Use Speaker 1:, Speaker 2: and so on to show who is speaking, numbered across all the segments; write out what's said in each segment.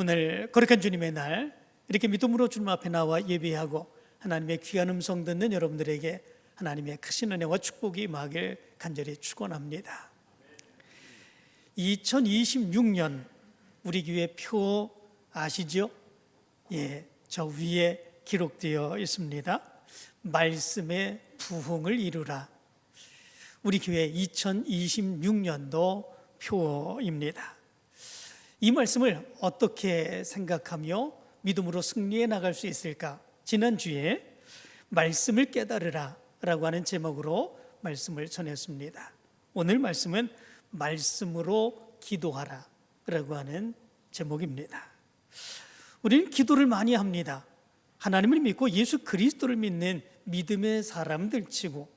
Speaker 1: 오늘 거룩한 주님의 날 이렇게 믿음으로 주님 앞에 나와 예배하고 하나님의 귀한 음성 듣는 여러분들에게 하나님의 크신 은혜와 축복이 임하길 간절히 축원합니다. 2026년 우리 교회 표 아시죠? 저 위에 기록되어 있습니다. 말씀의 부흥을 이루라. 우리 교회 2026년도 표입니다. 이 말씀을 어떻게 생각하며 믿음으로 승리해 나갈 수 있을까? 지난주에 말씀을 깨달으라 라고 하는 제목으로 말씀을 전했습니다. 오늘 말씀은 말씀으로 기도하라 라고 하는 제목입니다. 우리는 기도를 많이 합니다. 하나님을 믿고 예수 그리스도를 믿는 믿음의 사람들 치고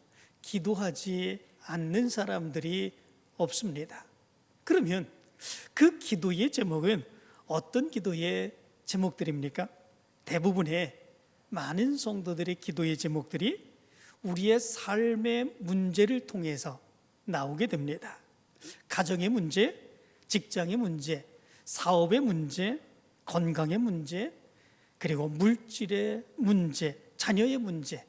Speaker 1: 기도하지 않는 사람들이 없습니다. 그러면 그 기도의 제목은 어떤 기도의 제목들입니까? 대부분의 많은 성도들의 기도의 제목들이 우리의 삶의 문제를 통해서 나오게 됩니다. 가정의 문제, 직장의 문제, 사업의 문제, 건강의 문제, 그리고 물질의 문제, 자녀의 문제,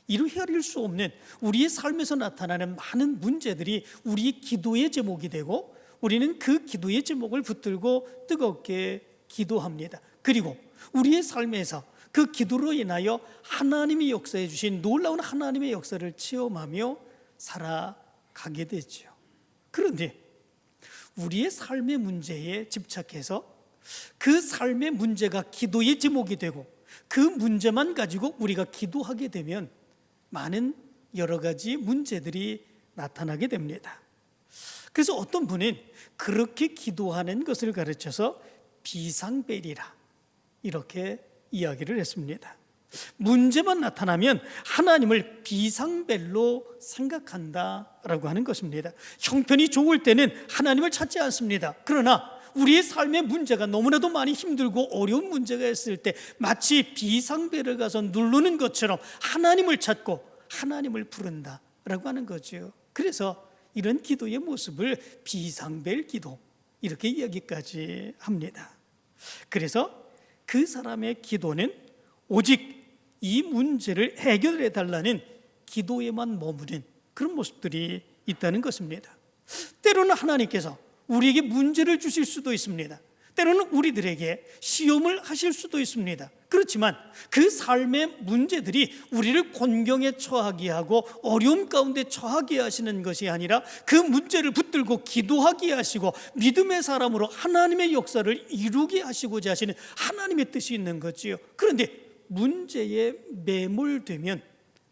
Speaker 1: 이루 헤아릴 수 없는 우리의 삶에서 나타나는 많은 문제들이 우리의 기도의 제목이 되고 우리는 그 기도의 제목을 붙들고 뜨겁게 기도합니다. 그리고 우리의 삶에서 그 기도로 인하여 하나님이 역사해 주신 놀라운 하나님의 역사를 체험하며 살아가게 되죠. 그런데 우리의 삶의 문제에 집착해서 그 삶의 문제가 기도의 제목이 되고 그 문제만 가지고 우리가 기도하게 되면 많은 여러 가지 문제들이 나타나게 됩니다. 그래서 어떤 분은 그렇게 기도하는 것을 가르쳐서 비상벨이라 이렇게 이야기를 했습니다. 문제만 나타나면 하나님을 비상벨로 생각한다라고 하는 것입니다. 형편이 좋을 때는 하나님을 찾지 않습니다. 그러나 우리의 삶의 문제가 너무나도 많이 힘들고 어려운 문제가 있을 때 마치 비상벨을 가서 누르는 것처럼 하나님을 찾고 하나님을 부른다라고 하는 거죠. 그래서 이런 기도의 모습을 비상벨 기도 이렇게 이야기까지 합니다. 그래서 그 사람의 기도는 오직 이 문제를 해결해 달라는 기도에만 머무는 그런 모습들이 있다는 것입니다. 때로는 하나님께서 우리에게 문제를 주실 수도 있습니다. 때로는 우리들에게 시험을 하실 수도 있습니다. 그렇지만 그 삶의 문제들이 우리를 곤경에 처하게 하고 어려움 가운데 처하게 하시는 것이 아니라 그 문제를 붙들고 기도하게 하시고 믿음의 사람으로 하나님의 역사를 이루게 하시고자 하시는 하나님의 뜻이 있는 거지요. 그런데 문제에 매몰되면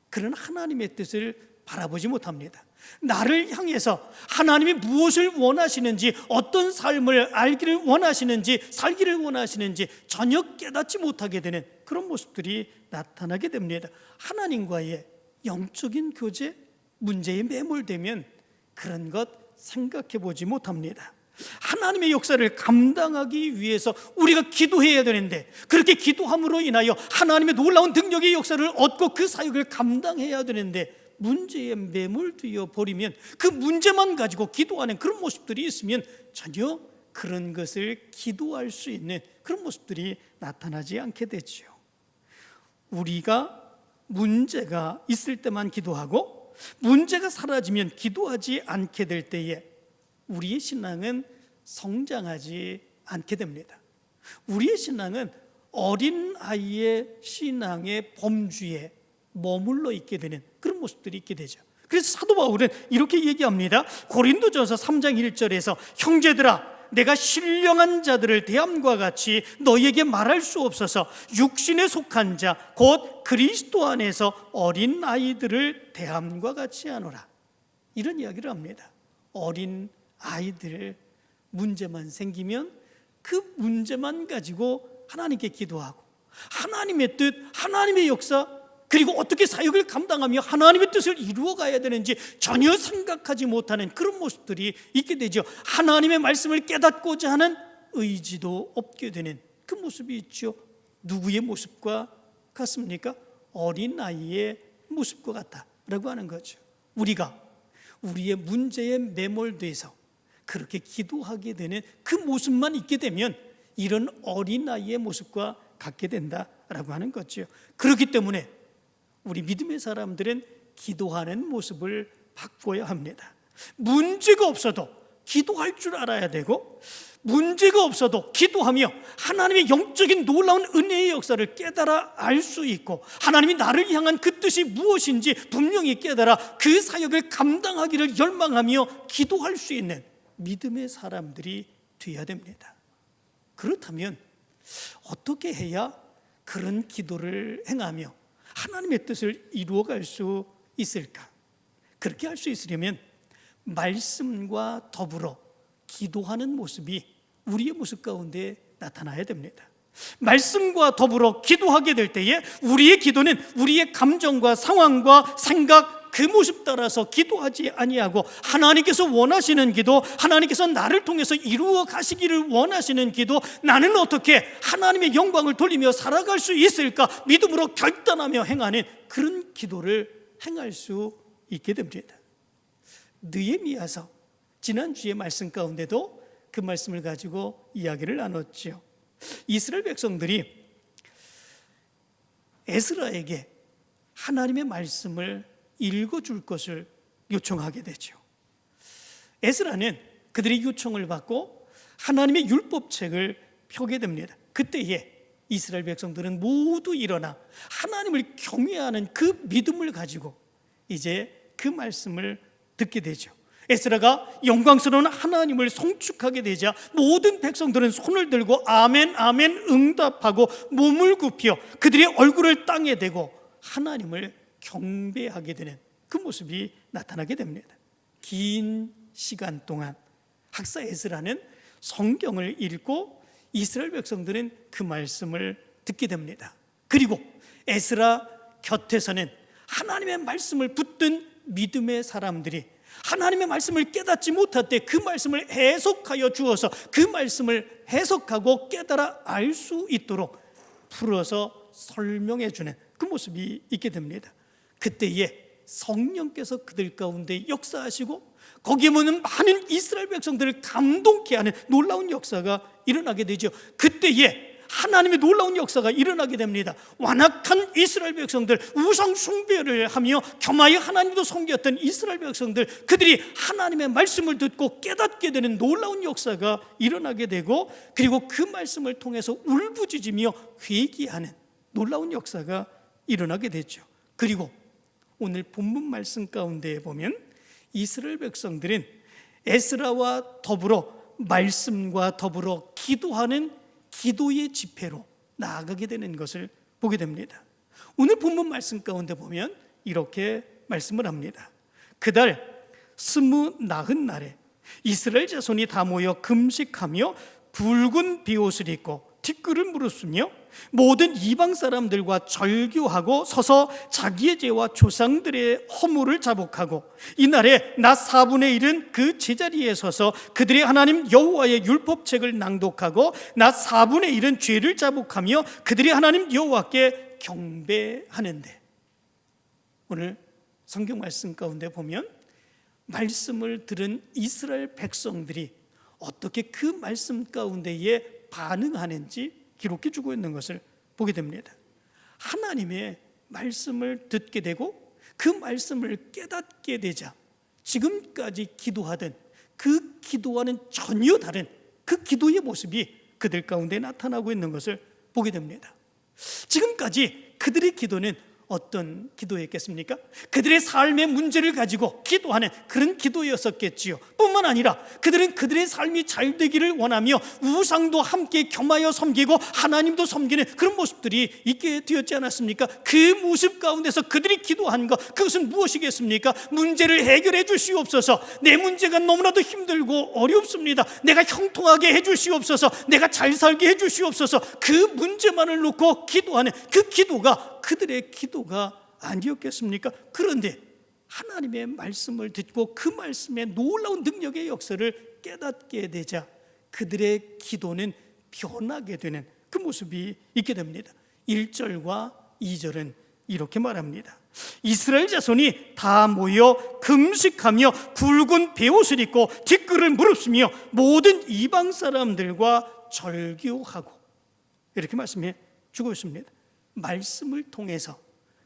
Speaker 1: 그런 하나님의 뜻을 바라보지 못합니다. 나를 향해서 하나님이 무엇을 원하시는지, 어떤 삶을 알기를 원하시는지, 살기를 원하시는지 전혀 깨닫지 못하게 되는 그런 모습들이 나타나게 됩니다. 하나님과의 영적인 교제, 문제에 매몰되면 그런 것 생각해 보지 못합니다. 하나님의 역사를 감당하기 위해서 우리가 기도해야 되는데 그렇게 기도함으로 인하여 하나님의 놀라운 능력의 역사를 얻고 그 사역을 감당해야 되는데 문제에 매몰되어 버리면 그 문제만 가지고 기도하는 그런 모습들이 있으면 전혀 그런 것을 기도할 수 있는 그런 모습들이 나타나지 않게 되죠. 우리가 문제가 있을 때만 기도하고 문제가 사라지면 기도하지 않게 될 때에 우리의 신앙은 성장하지 않게 됩니다. 우리의 신앙은 어린아이의 신앙의 범주에 머물러 있게 되는 그런 모습들이 있게 되죠. 그래서 사도 바울은 이렇게 얘기합니다. 고린도전서 3장 1절에서 형제들아 내가 신령한 자들을 대함과 같이 너희에게 말할 수 없어서 육신에 속한 자 곧 그리스도 안에서 어린 아이들을 대함과 같이 하노라. 이런 이야기를 합니다. 어린 아이들 문제만 생기면 그 문제만 가지고 하나님께 기도하고 하나님의 뜻, 하나님의 역사 그리고 어떻게 사역을 감당하며 하나님의 뜻을 이루어가야 되는지 전혀 생각하지 못하는 그런 모습들이 있게 되죠. 하나님의 말씀을 깨닫고자 하는 의지도 없게 되는 그 모습이 있죠. 누구의 모습과 같습니까? 어린아이의 모습과 같다라고 하는 거죠. 우리가 우리의 문제에 매몰돼서 그렇게 기도하게 되는 그 모습만 있게 되면 이런 어린아이의 모습과 같게 된다라고 하는 거죠. 그렇기 때문에 우리 믿음의 사람들은 기도하는 모습을 바꿔야 합니다. 문제가 없어도 기도할 줄 알아야 되고, 문제가 없어도 기도하며 하나님의 영적인 놀라운 은혜의 역사를 깨달아 알 수 있고, 하나님이 나를 향한 그 뜻이 무엇인지 분명히 깨달아 그 사역을 감당하기를 열망하며 기도할 수 있는 믿음의 사람들이 되어야 됩니다. 그렇다면 어떻게 해야 그런 기도를 행하며 하나님의 뜻을 이루어갈 수 있을까? 그렇게 할 수 있으려면 말씀과 더불어 기도하는 모습이 우리의 모습 가운데 나타나야 됩니다. 말씀과 더불어 기도하게 될 때에 우리의 기도는 우리의 감정과 상황과 생각, 그 모습 따라서 기도하지 아니하고 하나님께서 원하시는 기도, 하나님께서 나를 통해서 이루어 가시기를 원하시는 기도, 나는 어떻게 하나님의 영광을 돌리며 살아갈 수 있을까 믿음으로 결단하며 행하는 그런 기도를 행할 수 있게 됩니다. 느헤미야서 지난주의 말씀 가운데도 그 말씀을 가지고 이야기를 나눴죠. 이스라엘 백성들이 에스라에게 하나님의 말씀을 읽어줄 것을 요청하게 되죠. 에스라는 그들의 요청을 받고 하나님의 율법책을 펴게 됩니다. 그때에 이스라엘 백성들은 모두 일어나 하나님을 경외하는 그 믿음을 가지고 이제 그 말씀을 듣게 되죠. 에스라가 영광스러운 하나님을 송축하게 되자 모든 백성들은 손을 들고 아멘 아멘 응답하고 몸을 굽혀 그들의 얼굴을 땅에 대고 하나님을 경배하게 되는 그 모습이 나타나게 됩니다. 긴 시간 동안 학사 에스라는 성경을 읽고 이스라엘 백성들은 그 말씀을 듣게 됩니다. 그리고 에스라 곁에서는 하나님의 말씀을 붙든 믿음의 사람들이 하나님의 말씀을 깨닫지 못할 때 그 말씀을 해석하여 주어서 그 말씀을 해석하고 깨달아 알 수 있도록 풀어서 설명해 주는 그 모습이 있게 됩니다. 그때에 성령께서 그들 가운데 역사하시고 거기에 모는 많은 이스라엘 백성들을 감동케 하는 놀라운 역사가 일어나게 되죠. 그때에 하나님의 놀라운 역사가 일어나게 됩니다. 완악한 이스라엘 백성들, 우상 숭배를 하며 겸하여 하나님도 섬겼던 이스라엘 백성들, 그들이 하나님의 말씀을 듣고 깨닫게 되는 놀라운 역사가 일어나게 되고, 그리고 그 말씀을 통해서 울부짖으며 회개하는 놀라운 역사가 일어나게 되죠. 그리고 오늘 본문 말씀 가운데 보면 이스라엘 백성들은 에스라와 더불어 말씀과 더불어 기도하는 기도의 집회로 나아가게 되는 것을 보게 됩니다. 오늘 본문 말씀 가운데 보면 이렇게 말씀을 합니다. 그달 29날에 이스라엘 자손이 다 모여 금식하며 붉은 비옷을 입고 티끌을 무릅쓰며 모든 이방 사람들과 절규하고 서서 자기의 죄와 조상들의 허물을 자복하고 이날에 낮 4분의 1은 그 제자리에 서서 그들의 하나님 여호와의 율법책을 낭독하고 낮 4분의 1은 죄를 자복하며 그들의 하나님 여호와께 경배하는데, 오늘 성경 말씀 가운데 보면 말씀을 들은 이스라엘 백성들이 어떻게 그 말씀 가운데에 반응하는지 기록해 주고 있는 것을 보게 됩니다. 하나님의 말씀을 듣게 되고 그 말씀을 깨닫게 되자 지금까지 기도하던 그 기도와는 전혀 다른 그 기도의 모습이 그들 가운데 나타나고 있는 것을 보게 됩니다. 지금까지 그들의 기도는 어떤 기도였겠습니까? 그들의 삶의 문제를 가지고 기도하는 그런 기도였었겠지요. 뿐만 아니라 그들은 그들의 삶이 잘 되기를 원하며 우상도 함께 겸하여 섬기고 하나님도 섬기는 그런 모습들이 있게 되었지 않았습니까? 그 모습 가운데서 그들이 기도한 것, 그것은 무엇이겠습니까? 문제를 해결해 주시옵소서. 내 문제가 너무나도 힘들고 어렵습니다. 내가 형통하게 해 주시옵소서. 내가 잘 살게 해 주시옵소서. 그 문제만을 놓고 기도하는 그 기도가 그들의 기도가 아니었겠습니까? 그런데 하나님의 말씀을 듣고 그 말씀의 놀라운 능력의 역사를 깨닫게 되자 그들의 기도는 변하게 되는 그 모습이 있게 됩니다. 1절과 2절은 이렇게 말합니다. 이스라엘 자손이 다 모여 금식하며 굵은 베옷을 입고 티끌을 무릅쓰며 모든 이방 사람들과 절규하고 이렇게 말씀해 주고 있습니다. 말씀을 통해서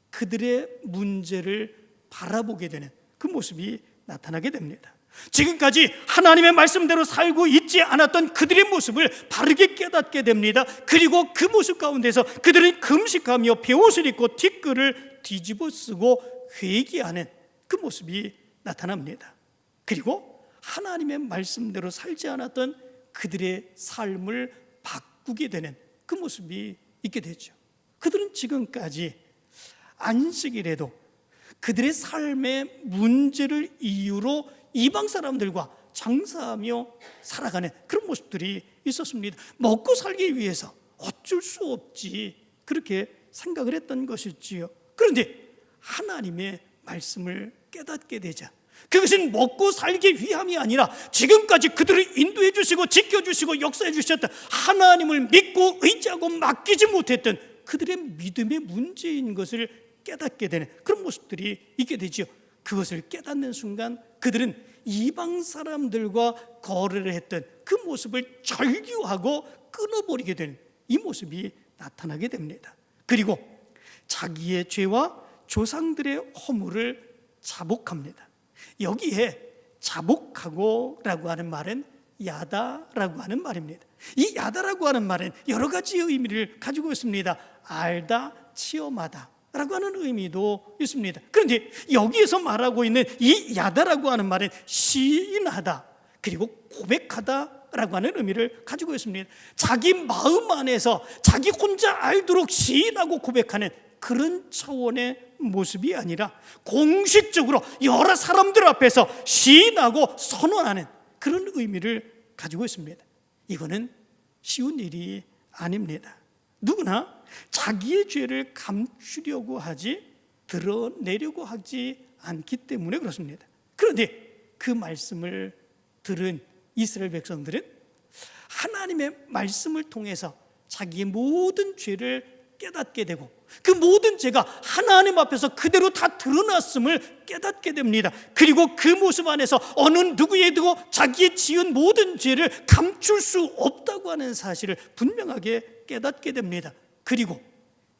Speaker 1: 그들의 문제를 바라보게 되는 그 모습이 나타나게 됩니다. 지금까지 하나님의 말씀대로 살고 있지 않았던 그들의 모습을 바르게 깨닫게 됩니다. 그리고 그 모습 가운데서 그들은 금식하며 베옷을 입고 티끌을 뒤집어 쓰고 회개하는 그 모습이 나타납니다. 그리고 하나님의 말씀대로 살지 않았던 그들의 삶을 바꾸게 되는 그 모습이 있게 되죠. 그들은 지금까지 안식일에도 그들의 삶의 문제를 이유로 이방 사람들과 장사하며 살아가는 그런 모습들이 있었습니다. 먹고 살기 위해서 어쩔 수 없지 그렇게 생각을 했던 것이지요. 그런데 하나님의 말씀을 깨닫게 되자 그것은 먹고 살기 위함이 아니라 지금까지 그들을 인도해 주시고 지켜주시고 역사해 주셨던 하나님을 믿고 의지하고 맡기지 못했던 그들의 믿음의 문제인 것을 깨닫게 되는 그런 모습들이 있게 되죠. 그것을 깨닫는 순간 그들은 이방 사람들과 거래를 했던 그 모습을 절규하고 끊어버리게 되는 이 모습이 나타나게 됩니다. 그리고 자기의 죄와 조상들의 허물을 자복합니다. 여기에 자복하고라고 하는 말은 야다라고 하는 말입니다. 이 야다라고 하는 말은 여러 가지 의미를 가지고 있습니다. 알다, 체험하다 라고 하는 의미도 있습니다. 그런데 여기에서 말하고 있는 이 야다라고 하는 말은 시인하다 그리고 고백하다 라고 하는 의미를 가지고 있습니다. 자기 마음 안에서 자기 혼자 알도록 시인하고 고백하는 그런 차원의 모습이 아니라 공식적으로 여러 사람들 앞에서 시인하고 선언하는 그런 의미를 가지고 있습니다. 이거는 쉬운 일이 아닙니다. 누구나 자기의 죄를 감추려고 하지 드러내려고 하지 않기 때문에 그렇습니다. 그런데 그 말씀을 들은 이스라엘 백성들은 하나님의 말씀을 통해서 자기의 모든 죄를 깨닫게 되고 그 모든 죄가 하나님 앞에서 그대로 다 드러났음을 깨닫게 됩니다. 그리고 그 모습 안에서 어느 누구에도 자기의 지은 모든 죄를 감출 수 없다고 하는 사실을 분명하게 깨닫게 됩니다. 그리고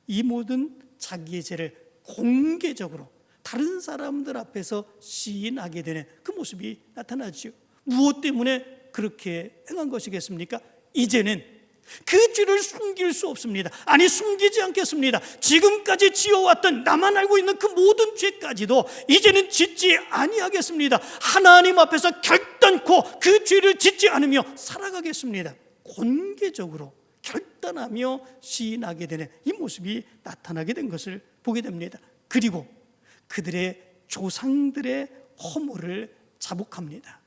Speaker 1: 이 모든 자기의 죄를 공개적으로 다른 사람들 앞에서 시인하게 되는 그 모습이 나타나죠. 무엇 때문에 그렇게 행한 것이겠습니까? 이제는 그 죄를 숨길 수 없습니다. 아니, 숨기지 않겠습니다. 지금까지 지어왔던 나만 알고 있는 그 모든 죄까지도 이제는 짓지 아니하겠습니다. 하나님 앞에서 결단코 그 죄를 짓지 않으며 살아가겠습니다. 공개적으로 결단하며 시인하게 되는 이 모습이 나타나게 된 것을 보게 됩니다. 그리고 그들의 조상들의 허물을 자복합니다.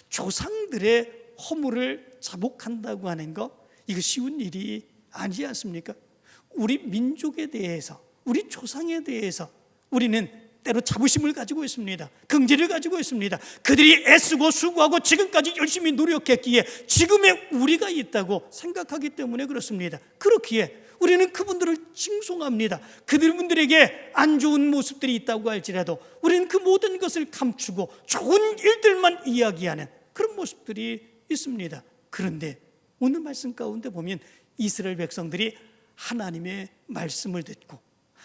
Speaker 1: 조상들의 허물을 자복한다고 하는 것, 이거 쉬운 일이 아니지 않습니까? 우리 민족에 대해서, 우리 조상에 대해서 우리는 때로 자부심을 가지고 있습니다. 긍지를 가지고 있습니다. 그들이 애쓰고 수고하고 지금까지 열심히 노력했기에 지금의 우리가 있다고 생각하기 때문에 그렇습니다. 그렇기에 우리는 그분들을 칭송합니다. 그들에게 안 좋은 모습들이 있다고 할지라도 우리는 그 모든 것을 감추고 좋은 일들만 이야기하는 그런 모습들이 있습니다. 그런데 오늘 말씀 가운데 보면 이스라엘 백성들이 하나님의 말씀을 듣고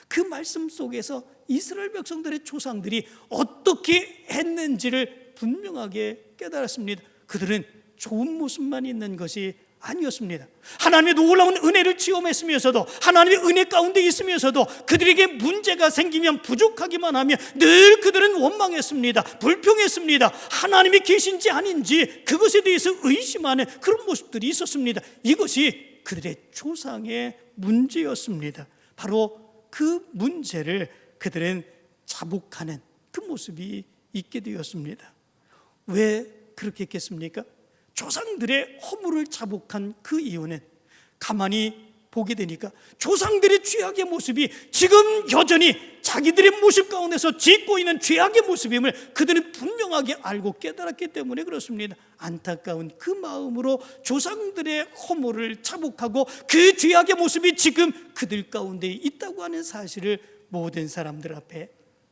Speaker 1: 그 말씀 속에서 이스라엘 백성들의 조상들이 어떻게 했는지를 분명하게 깨달았습니다. 그들은 좋은 모습만 있는 것이 아니었습니다. 하나님의 놀라운 은혜를 체험했으면서도 하나님의 은혜 가운데 있으면서도 그들에게 문제가 생기면 부족하기만 하면 늘 그들은 원망했습니다. 불평했습니다. 하나님이 계신지 아닌지 그것에 대해서 의심하는 그런 모습들이 있었습니다. 이것이 그들의 조상의 문제였습니다. 바로 그 문제를 그들은 자복하는 그 모습이 있게 되었습니다. 왜 그렇게 했겠습니까? 조상들의 허물을 자복한 그 이유는 가만히 보게 되니까 조상들의 죄악의 모습이 지금 여전히 자기들의 모습 가운데서 짓고 있는 죄악의 모습임을 그들은 분명하게 알고 깨달았기 때문에 그렇습니다. 안타까운 그 마음으로 조상들의 허물을 자복하고 그 죄악의 모습이 지금 그들 가운데 있다고 하는 사실을 모든 사람들 앞에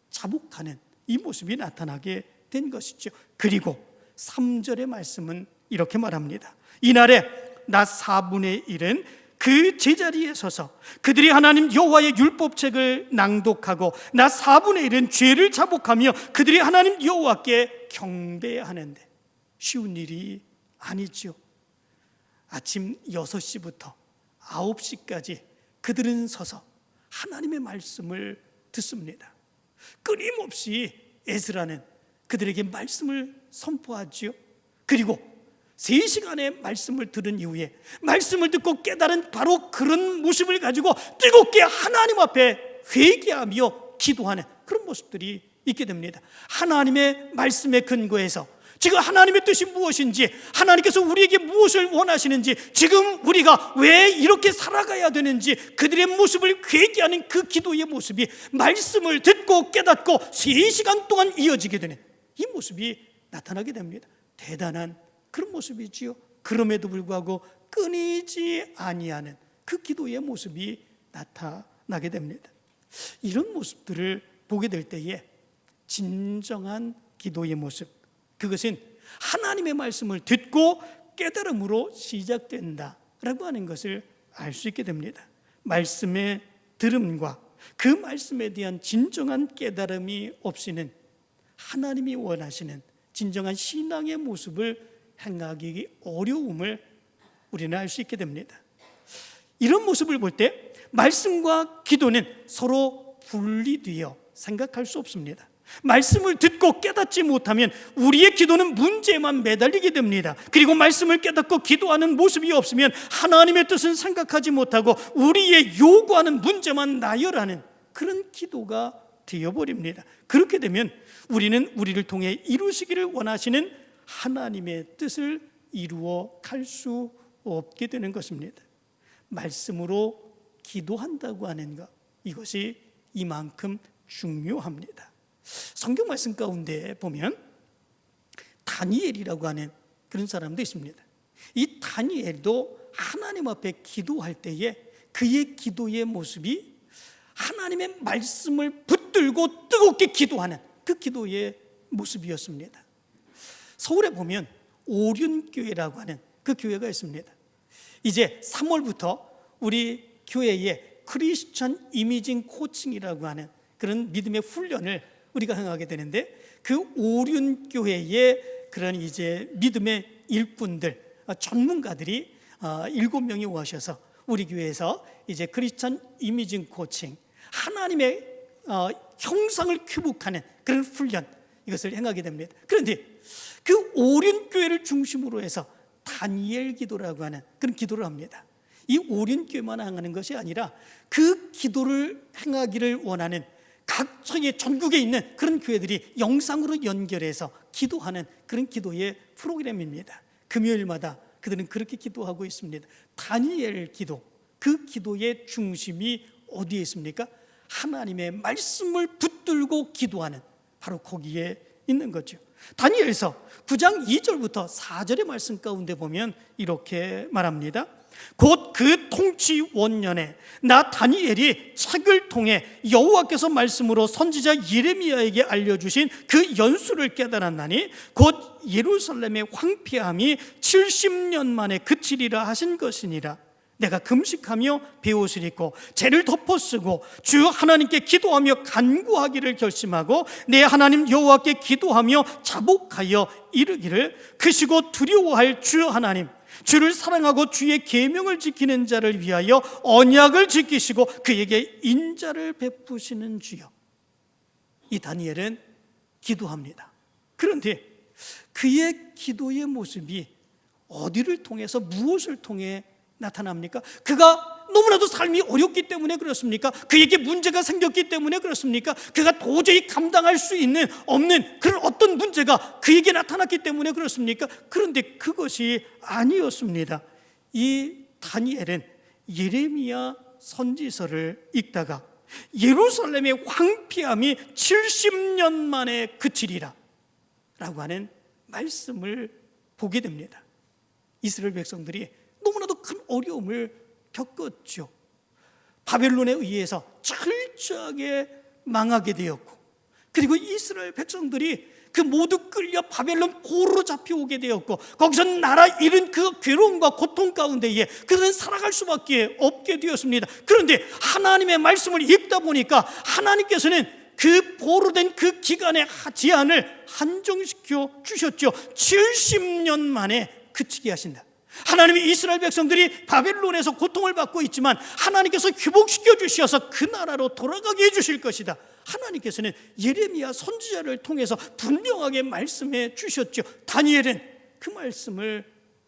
Speaker 1: 자복하는 이 모습이 나타나게 된 것이죠. 그리고 3절의 말씀은 이렇게 말합니다. 이날에 나 4분의 1은 그 제자리에 서서 그들이 하나님 여호와의 율법책을 낭독하고 나 4분의 1은 죄를 자복하며 그들이 하나님 여호와께 경배하는데 쉬운 일이 아니죠. 아침 6시부터 9시까지 그들은 서서 하나님의 말씀을 듣습니다. 끊임없이 에스라는 그들에게 말씀을 선포하지요. 그리고 3시간의 말씀을 들은 이후에 말씀을 듣고 깨달은 바로 그런 모습을 가지고 뜨겁게 하나님 앞에 회개하며 기도하는 그런 모습들이 있게 됩니다. 하나님의 말씀에 근거해서 지금 하나님의 뜻이 무엇인지, 하나님께서 우리에게 무엇을 원하시는지, 지금 우리가 왜 이렇게 살아가야 되는지 그들의 모습을 회개하는 그 기도의 모습이 말씀을 듣고 깨닫고 3시간 동안 이어지게 되는 이 모습이 나타나게 됩니다. 대단한 그런 모습이지요. 그럼에도 불구하고 끊이지 아니하는 그 기도의 모습이 나타나게 됩니다. 이런 모습들을 보게 될 때에 진정한 기도의 모습, 그것은 하나님의 말씀을 듣고 깨달음으로 시작된다라고 하는 것을 알 수 있게 됩니다. 말씀의 들음과 그 말씀에 대한 진정한 깨달음이 없이는 하나님이 원하시는 진정한 신앙의 모습을 행하기 어려움을 우리는 알 수 있게 됩니다. 이런 모습을 볼 때 말씀과 기도는 서로 분리되어 생각할 수 없습니다. 말씀을 듣고 깨닫지 못하면 우리의 기도는 문제만 매달리게 됩니다. 그리고 말씀을 깨닫고 기도하는 모습이 없으면 하나님의 뜻은 생각하지 못하고 우리의 요구하는 문제만 나열하는 그런 기도가 되어버립니다. 그렇게 되면 우리는 우리를 통해 이루시기를 원하시는 하나님의 뜻을 이루어 갈 수 없게 되는 것입니다. 말씀으로 기도한다고 하는 것, 이것이 이만큼 중요합니다. 성경 말씀 가운데 보면 다니엘이라고 하는 그런 사람도 있습니다. 이 다니엘도 하나님 앞에 기도할 때에 그의 기도의 모습이 하나님의 말씀을 붙들고 뜨겁게 기도하는 그 기도의 모습이었습니다. 서울에 보면 오륜교회라고 하는 그 교회가 있습니다. 이제 3월부터 우리 교회에 크리스천 이미징 코칭이라고 하는 그런 믿음의 훈련을 우리가 행하게 되는데, 그 오륜교회의 그런 이제 믿음의 일꾼들, 전문가들이 7명이 오셔서 우리 교회에서 이제 크리스천 이미징 코칭, 하나님의 형상을 회복하는 그런 훈련, 이것을 행하게 됩니다. 그런데 그 오륜교회를 중심으로 해서 다니엘 기도라고 하는 그런 기도를 합니다. 이 오륜교회만 행하는 것이 아니라 그 기도를 행하기를 원하는 각처의 전국에 있는 그런 교회들이 영상으로 연결해서 기도하는 그런 기도의 프로그램입니다. 금요일마다 그들은 그렇게 기도하고 있습니다. 다니엘 기도, 그 기도의 중심이 어디에 있습니까? 하나님의 말씀을 붙들고 기도하는, 바로 거기에 있는 거죠. 다니엘서 9장 2절부터 4절의 말씀 가운데 보면 이렇게 말합니다. 곧 그 통치 원년에 나 다니엘이 책을 통해 여호와께서 말씀으로 선지자 예레미야에게 알려주신 그 연수를 깨달았나니 곧 예루살렘의 황폐함이 70년 만에 그치리라 하신 것이니라. 내가 금식하며 베옷을 입고 죄를 덮어쓰고 주 하나님께 기도하며 간구하기를 결심하고 내 하나님 여호와께 기도하며 자복하여 이르기를, 크시고 두려워할 주 하나님, 주를 사랑하고 주의 계명을 지키는 자를 위하여 언약을 지키시고 그에게 인자를 베푸시는 주여. 이 다니엘은 기도합니다. 그런데 그의 기도의 모습이 어디를 통해서, 무엇을 통해 나타납니까? 그가 너무나도 삶이 어렵기 때문에 그렇습니까? 그에게 문제가 생겼기 때문에 그렇습니까? 그가 도저히 감당할 수 없는 그런 어떤 문제가 그에게 나타났기 때문에 그렇습니까? 그런데 그것이 아니었습니다. 이 다니엘은 예레미야 선지서를 읽다가 예루살렘의 황폐함이 70년 만에 그치리라 라고 하는 말씀을 보게 됩니다. 이스라엘 백성들이 너무나도 큰 어려움을 겪었죠. 바벨론에 의해서 철저하게 망하게 되었고, 그리고 이스라엘 백성들이 그 모두 끌려 바벨론 포로로 잡혀오게 되었고, 거기서 나라 잃은 그 괴로움과 고통 가운데에 그들은 살아갈 수밖에 없게 되었습니다. 그런데 하나님의 말씀을 읽다 보니까 하나님께서는 그 포로된 그 기간의 제한을 한정시켜 주셨죠. 70년 만에 그치게 하신다. 하나님이 이스라엘 백성들이 바벨론에서 고통을 받고 있지만 하나님께서 회복시켜 주셔서 그 나라로 돌아가게 해주실 것이다. 하나님께서는 예레미야 선지자를 통해서 분명하게 말씀해 주셨죠. 다니엘은 그 말씀을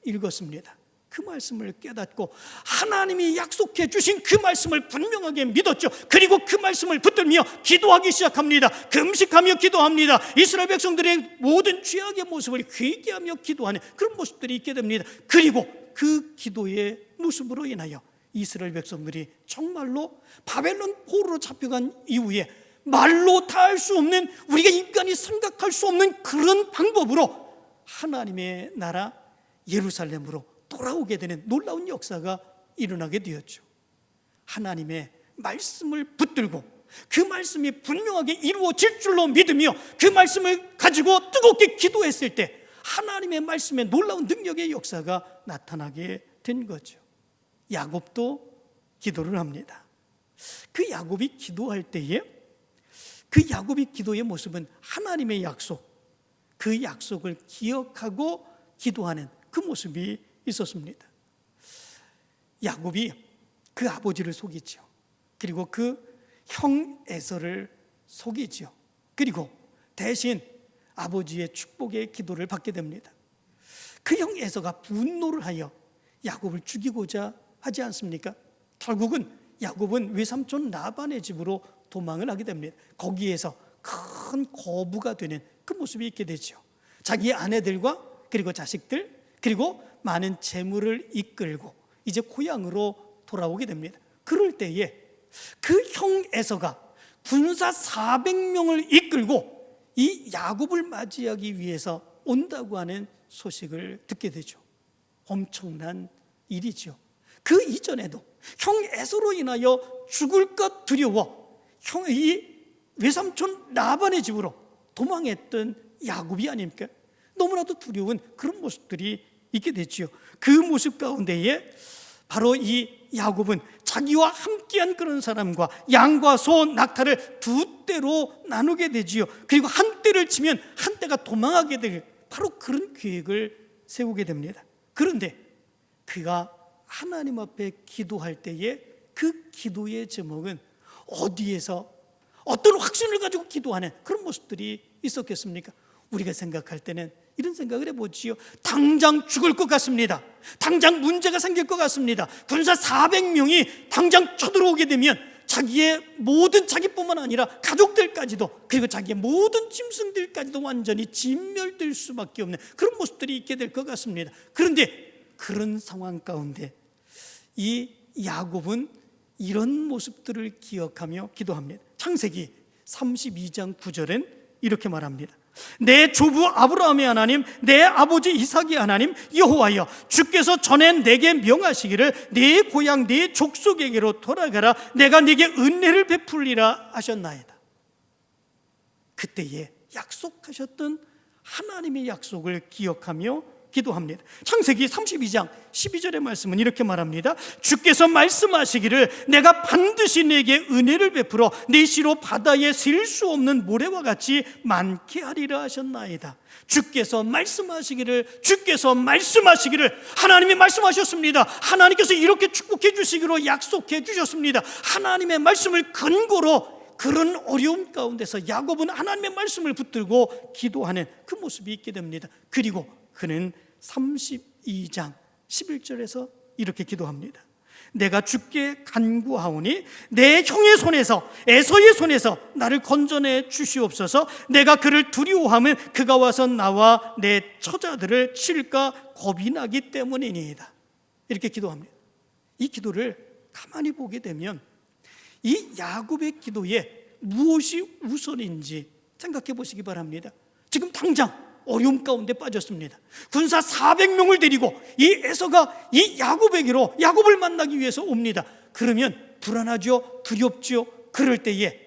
Speaker 1: 읽었습니다. 그 말씀을 깨닫고 하나님이 약속해 주신 그 말씀을 분명하게 믿었죠. 그리고 그 말씀을 붙들며 기도하기 시작합니다. 금식하며 기도합니다. 이스라엘 백성들의 모든 죄악의 모습을 회개하며 기도하는 그런 모습들이 있게 됩니다. 그리고 그 기도의 모습으로 인하여 이스라엘 백성들이 정말로 바벨론 포로로 잡혀간 이후에 말로 다 할 수 없는, 우리가 인간이 생각할 수 없는 그런 방법으로 하나님의 나라 예루살렘으로 돌아오게 되는 놀라운 역사가 일어나게 되었죠. 하나님의 말씀을 붙들고 그 말씀이 분명하게 이루어질 줄로 믿으며 그 말씀을 가지고 뜨겁게 기도했을 때 하나님의 말씀에 놀라운 능력의 역사가 나타나게 된 거죠. 야곱도 기도를 합니다. 그 야곱이 기도할 때에 그 야곱의 기도의 모습은 하나님의 약속, 그 약속을 기억하고 기도하는 그 모습이 있었습니다. 야곱이 그 아버지를 속이죠. 그리고 그 형 에서를 속이죠. 그리고 대신 아버지의 축복의 기도를 받게 됩니다. 그 형 에서가 분노를 하여 야곱을 죽이고자 하지 않습니까? 결국은 야곱은 외삼촌 라반의 집으로 도망을 하게 됩니다. 거기에서 큰 거부가 되는 그 모습이 있게 되죠. 자기의 아내들과 그리고 자식들 그리고 많은 재물을 이끌고 이제 고향으로 돌아오게 됩니다. 그럴 때에 그 형 에서가 군사 400명을 이끌고 이 야곱을 맞이하기 위해서 온다고 하는 소식을 듣게 되죠. 엄청난 일이죠. 그 이전에도 형 에서로 인하여 죽을까 두려워 이 외삼촌 라반의 집으로 도망했던 야곱이 아닙니까? 너무나도 두려운 그런 모습들이 있게 됐죠. 그 모습 가운데에 바로 이 야곱은 자기와 함께한 그런 사람과 양과 소, 낙타를 두 떼로 나누게 되지요. 그리고 한 떼를 치면 한 떼가 도망하게 될 바로 그런 계획을 세우게 됩니다. 그런데 그가 하나님 앞에 기도할 때에 그 기도의 제목은 어디에서 어떤 확신을 가지고 기도하는 그런 모습들이 있었겠습니까? 우리가 생각할 때는 이런 생각을 해보지요. 당장 죽을 것 같습니다. 당장 문제가 생길 것 같습니다. 군사 400명이 당장 쳐들어오게 되면 자기의 모든, 자기뿐만 아니라 가족들까지도 그리고 자기의 모든 짐승들까지도 완전히 진멸될 수밖에 없는 그런 모습들이 있게 될 것 같습니다. 그런데 그런 상황 가운데 이 야곱은 이런 모습들을 기억하며 기도합니다. 창세기 32장 9절은 이렇게 말합니다. 내 조부 아브라함의 하나님, 내 아버지 이삭의 하나님 여호와여, 주께서 전에 내게 명하시기를 네 고향 네 족속에게로 돌아가라, 내가 네게 은혜를 베풀리라 하셨나이다. 그때에 약속하셨던 하나님의 약속을 기억하며 기도합니다. 창세기 32장 12절의 말씀은 이렇게 말합니다. 주께서 말씀하시기를 내가 반드시 내게 은혜를 베풀어 네 씨로 바다에 셀 수 없는 모래와 같이 많게 하리라 하셨나이다. 주께서 말씀하시기를 하나님이 말씀하셨습니다. 하나님께서 이렇게 축복해 주시기로 약속해 주셨습니다. 하나님의 말씀을 근거로 그런 어려움 가운데서 야곱은 하나님의 말씀을 붙들고 기도하는 그 모습이 있게 됩니다. 그리고 그는 32장 11절에서 이렇게 기도합니다. 내가 주께 간구하오니 내 형의 손에서 에서의 손에서 나를 건져내 주시옵소서. 내가 그를 두려워하면 그가 와서 나와 내 처자들을 칠까 겁이 나기 때문이니이다. 이렇게 기도합니다. 이 기도를 가만히 보게 되면 이 야곱의 기도에 무엇이 우선인지 생각해 보시기 바랍니다. 지금 당장 어려움 가운데 빠졌습니다. 군사 400명을 데리고 이 에서가 이 야곱에게로 야곱을 만나기 위해서 옵니다. 그러면 불안하죠, 두렵죠. 그럴 때에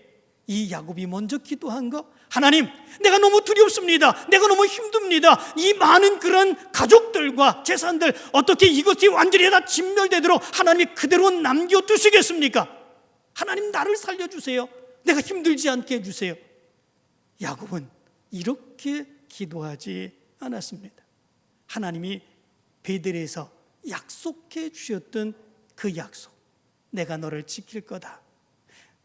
Speaker 1: 이 야곱이 먼저 기도한 거, 하나님, 내가 너무 두렵습니다. 내가 너무 힘듭니다. 이 많은 그런 가족들과 재산들 어떻게 이것이 완전히 다 진멸되도록 하나님이 그대로 남겨두시겠습니까? 하나님, 나를 살려주세요. 내가 힘들지 않게 해주세요. 야곱은 이렇게 기도하지 않았습니다. 하나님이 베델에서 약속해 주셨던 그 약속, 내가 너를 지킬 거다.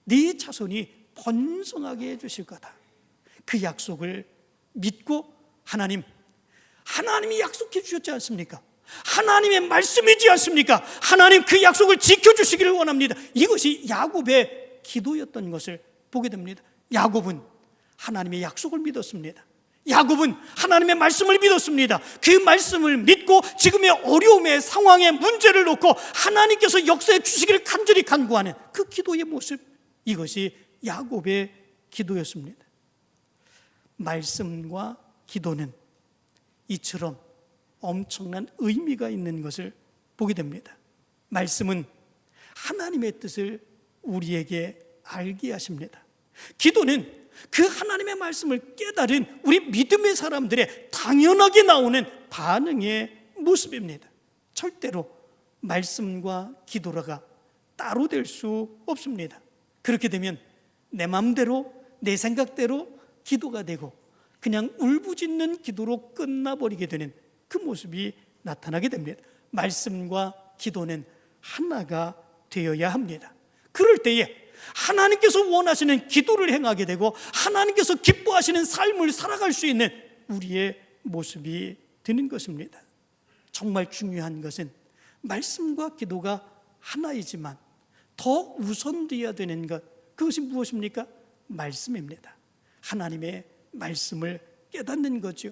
Speaker 1: 네 자손이 번성하게 해주실 거다. 그 약속을 믿고 하나님이 약속해 주셨지 않습니까? 하나님의 말씀이지 않습니까? 하나님 그 약속을 지켜주시기를 원합니다. 이것이 야곱의 기도였던 것을 보게 됩니다. 야곱은 하나님의 약속을 믿었습니다. 야곱은 하나님의 말씀을 믿었습니다. 그 말씀을 믿고 지금의 어려움의 상황에 문제를 놓고 하나님께서 역사해 주시기를 간절히 간구하는 그 기도의 모습, 이것이 야곱의 기도였습니다. 말씀과 기도는 이처럼 엄청난 의미가 있는 것을 보게 됩니다. 말씀은 하나님의 뜻을 우리에게 알게 하십니다. 기도는 그 하나님의 말씀을 깨달은 우리 믿음의 사람들의 당연하게 나오는 반응의 모습입니다. 절대로 말씀과 기도가 따로 될 수 없습니다. 그렇게 되면 내 마음대로 내 생각대로 기도가 되고 그냥 울부짖는 기도로 끝나버리게 되는 그 모습이 나타나게 됩니다. 말씀과 기도는 하나가 되어야 합니다. 그럴 때에 하나님께서 원하시는 기도를 행하게 되고 하나님께서 기뻐하시는 삶을 살아갈 수 있는 우리의 모습이 되는 것입니다. 정말 중요한 것은 말씀과 기도가 하나이지만 더 우선되어야 되는 것, 그것이 무엇입니까? 말씀입니다. 하나님의 말씀을 깨닫는 거죠.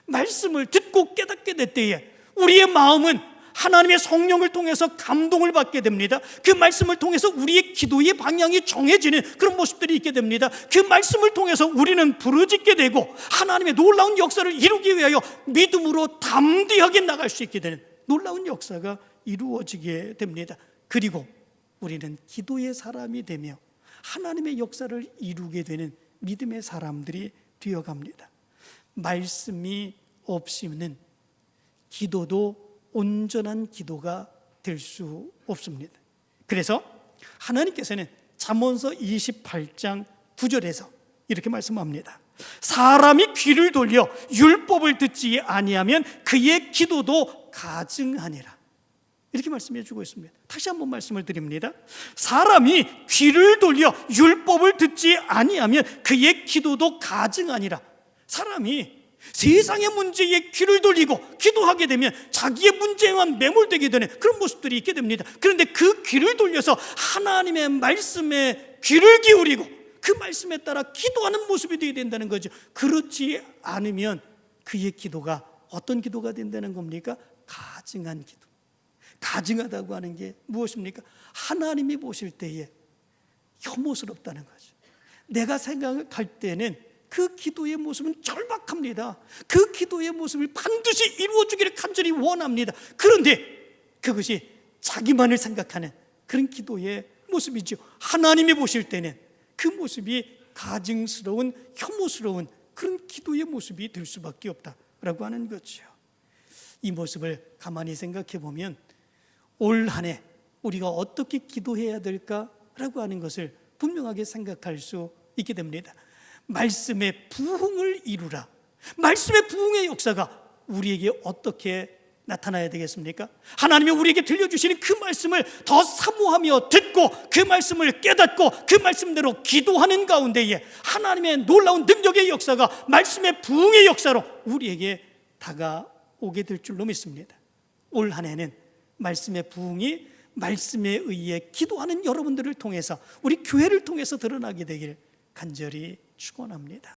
Speaker 1: 말씀을 듣고 깨닫게 될 때에 우리의 마음은 하나님의 성령을 통해서 감동을 받게 됩니다. 그 말씀을 통해서 우리의 기도의 방향이 정해지는 그런 모습들이 있게 됩니다. 그 말씀을 통해서 우리는 부르짖게 되고 하나님의 놀라운 역사를 이루기 위하여 믿음으로 담대하게 나갈 수 있게 되는 놀라운 역사가 이루어지게 됩니다. 그리고 우리는 기도의 사람이 되며 하나님의 역사를 이루게 되는 믿음의 사람들이 되어갑니다. 말씀이 없이는 기도도 온전한 기도가 될 수 없습니다. 그래서 하나님께서는 잠언서 28장 9절에서 이렇게 말씀합니다. 사람이 귀를 돌려 율법을 듣지 아니하면 그의 기도도 가증하니라. 이렇게 말씀해 주고 있습니다. 다시 한번 말씀을 드립니다. 사람이 귀를 돌려 율법을 듣지 아니하면 그의 기도도 가증하니라. 사람이 세상의 문제에 귀를 돌리고 기도하게 되면 자기의 문제에만 매몰되게 되는 그런 모습들이 있게 됩니다. 그런데 그 귀를 돌려서 하나님의 말씀에 귀를 기울이고 그 말씀에 따라 기도하는 모습이 되어야 된다는 거죠. 그렇지 않으면 그의 기도가 어떤 기도가 된다는 겁니까? 가증한 기도. 가증하다고 하는 게 무엇입니까? 하나님이 보실 때에 혐오스럽다는 거죠. 내가 생각할 때는 그 기도의 모습은 절박합니다. 그 기도의 모습을 반드시 이루어주기를 간절히 원합니다. 그런데 그것이 자기만을 생각하는 그런 기도의 모습이죠. 하나님이 보실 때는 그 모습이 가증스러운 혐오스러운 그런 기도의 모습이 될 수밖에 없다라고 하는 거죠. 이 모습을 가만히 생각해 보면 올 한 해 우리가 어떻게 기도해야 될까라고 하는 것을 분명하게 생각할 수 있게 됩니다. 말씀의 부흥을 이루라. 말씀의 부흥의 역사가 우리에게 어떻게 나타나야 되겠습니까? 하나님이 우리에게 들려주시는 그 말씀을 더 사모하며 듣고 그 말씀을 깨닫고 그 말씀대로 기도하는 가운데에 하나님의 놀라운 능력의 역사가 말씀의 부흥의 역사로 우리에게 다가오게 될 줄로 믿습니다. 올 한 해는 말씀의 부흥이 말씀에 의해 기도하는 여러분들을 통해서 우리 교회를 통해서 드러나게 되길 간절히 축원합니다.